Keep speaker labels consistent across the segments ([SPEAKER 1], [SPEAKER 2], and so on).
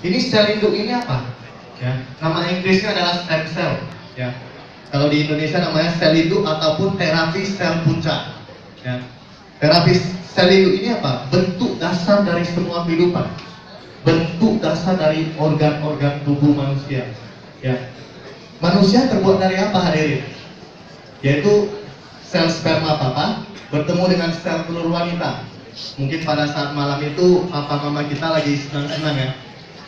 [SPEAKER 1] Ini sel induk ini apa? Ya, nama Inggrisnya adalah stem cell. Ya, kalau di Indonesia namanya sel induk ataupun terapi sel puncak. Ya, terapi sel induk ini apa? Bentuk dasar dari semua kehidupan. Bentuk dasar dari organ-organ tubuh manusia. Ya, manusia terbuat dari apa hadirin? Yaitu sel sperma papa bertemu dengan sel telur wanita. Mungkin pada saat malam itu papa mama kita lagi senang-senang ya.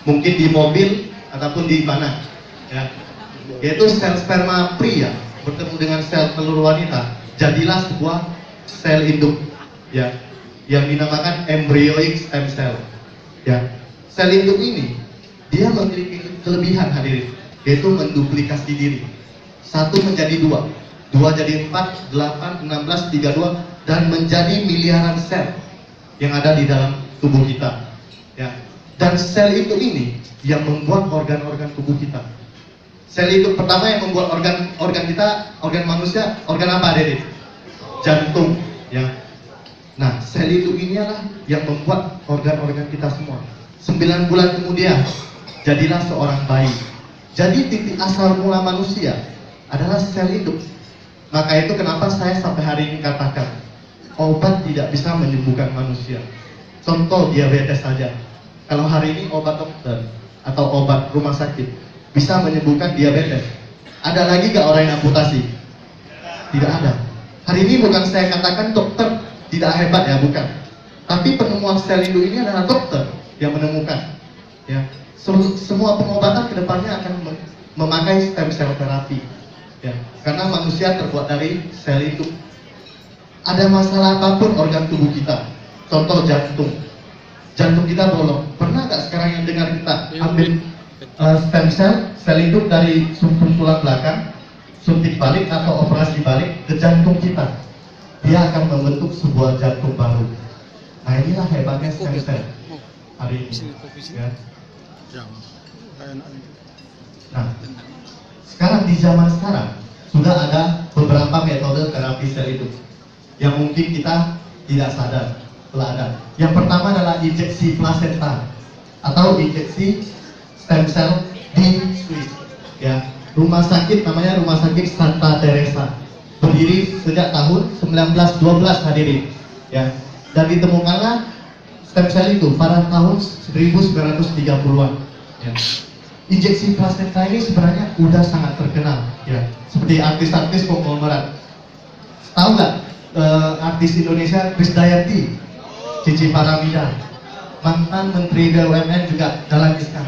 [SPEAKER 1] Mungkin di mobil ataupun di mana ya. Yaitu sel sperma pria bertemu dengan sel telur wanita. Jadilah sebuah sel induk ya yang dinamakan embryonic stem cell. Ya. Sel induk ini dia memiliki kelebihan hadirin, yaitu menduplikasi diri. Satu menjadi dua, dua jadi 4, 8, 16, 32 dan menjadi miliaran sel yang ada di dalam tubuh kita. Ya. Dan sel itu ini yang membuat organ-organ tubuh kita. Sel itu pertama yang membuat organ kita, organ manusia, organ apa, Dede? Jantung. Ya. Nah, sel itu inilah yang membuat organ-organ kita semua. 9 bulan kemudian jadilah seorang bayi. Jadi titik asal mula manusia adalah sel induk. Maka itu kenapa saya sampai hari ini katakan obat tidak bisa menyembuhkan manusia. Contoh diabetes saja. Kalau hari ini obat dokter atau obat rumah sakit bisa menyembuhkan diabetes, ada lagi gak orang yang amputasi? Tidak ada. Hari ini bukan saya katakan dokter tidak hebat ya, bukan. Tapi penemuan sel induk ini adalah dokter yang menemukan. Ya, semua pengobatan kedepannya akan memakai stem cell terapi. Ya, karena manusia terbuat dari sel induk. Ada masalah apapun organ tubuh kita, contoh jantung. Jantung kita bolong. Pernah nggak sekarang yang dengar kita ambil stem cell, sel induk dari sumsum tulang belakang, suntik balik atau operasi balik ke jantung kita? Dia akan membentuk sebuah jantung baru. Nah, inilah hebatnya stem cell hari ini. Ya. Nah, sekarang di zaman sekarang sudah ada beberapa metode terapi sel induk yang mungkin kita tidak sadar telah ada. Yang pertama adalah injeksi plasenta atau injeksi stem cell di Swiss. Ya, rumah sakit namanya Rumah Sakit Santa Teresa, berdiri sejak tahun 1912 hadirin. Ya, dan ditemukanlah stem cell itu pada tahun 1930-an. Ya. Injeksi plasenta ini sebenarnya udah sangat terkenal, ya, seperti artis-artis konglomerat. Tahu nggak artis Indonesia Krisdayanti, Cici Paramida, mantan Menteri BUMN juga Dahlan Iskan,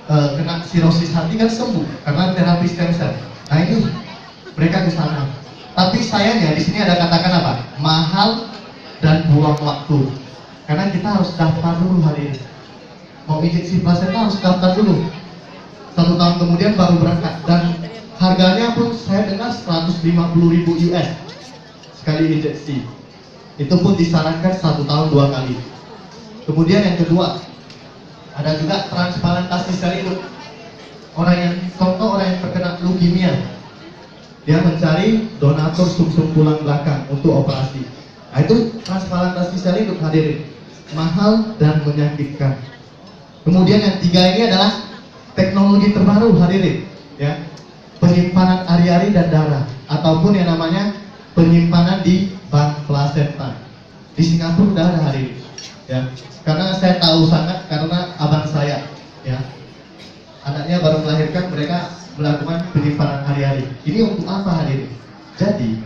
[SPEAKER 1] kena sirosis hati kan sembuh karena terapi stem cell. Nah ini mereka ke sana. Tapi sayangnya di sini ada katakan apa? Mahal dan buang waktu. Karena kita harus daftar dulu hari ini. Mau injeksi plasenta harus daftar dulu. 1 tahun kemudian baru berangkat, dan harganya pun saya dengar 150.000 US sekali injeksi. Itu pun disarankan 1 tahun 2 kali. Kemudian yang kedua, ada juga transplantasi sel induk. Contoh orang yang terkena leukemia, dia mencari donatur sumsum tulang belakang untuk operasi. Nah itu transplantasi sel induk hadirin, mahal dan menyakitkan. Kemudian yang tiga ini adalah teknologi terbaru hadirin, ya, penyimpanan ari-ari dan darah ataupun yang namanya penyimpanan di bank plasenta. Di Singapura udah ada hadirin, ya, karena saya tahu sangat karena abang saya, ya, anaknya baru melahirkan, mereka melakukan penyimpanan ari-ari. Ini untuk apa hadirin? Jadi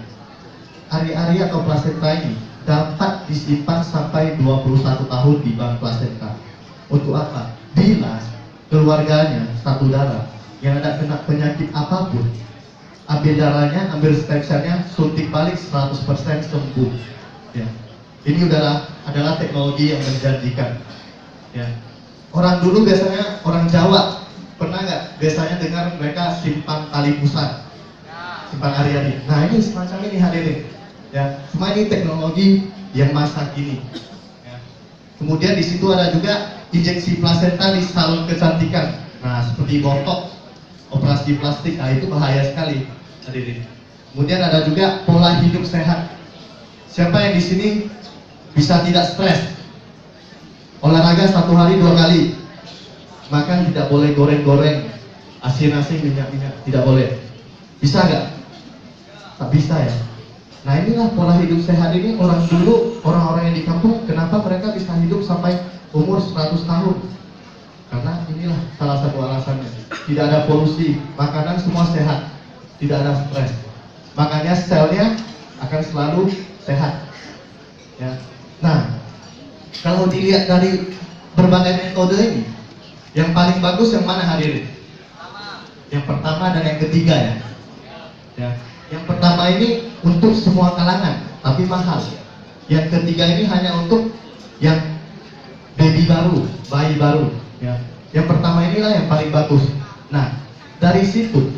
[SPEAKER 1] ari-ari atau plasenta ini dapat disimpan sampai 21 tahun di bank plasenta. Untuk apa? Bila keluarganya satu darah yang ada kena penyakit apapun, ambil darahnya, ambil stem cell-nya, suntik balik 100% sembuh. Ya. Ini adalah teknologi yang menjanjikan. Ya. Orang dulu biasanya, orang Jawa, pernah nggak biasanya dengar mereka simpan tali pusat, simpan ari-ari. Nah ini semacam ini hadirin. Ya, cuma ini teknologi yang masa kini. Ya. Kemudian di situ ada juga injeksi plasenta di salon kecantikan. Nah, seperti botox, operasi plastik, nah itu bahaya sekali hadirin. Kemudian ada juga pola hidup sehat. Siapa yang di sini bisa tidak stres? Olahraga 1 hari 2 kali. Makan tidak boleh goreng-goreng, asin-asin, minyak-minyak, tidak boleh. Bisa nggak? Tak bisa ya. Nah inilah pola hidup sehat ini. Orang dulu, orang-orang yang di kampung, kenapa mereka bisa hidup sampai umur 100 tahun? Karena inilah salah satu alasannya. Tidak ada polusi, makanan semua sehat, tidak ada stres. Makanya selnya akan selalu sehat. Ya. Nah, kalau dilihat dari berbagai metode ini, yang paling bagus yang mana hadirin? Yang pertama dan yang ketiga ya. Ya. Yang pertama ini untuk semua kalangan, tapi mahal. Yang ketiga ini hanya untuk yang baby baru, bayi baru. Ya. Yang pertama inilah yang paling bagus. Nah, dari situ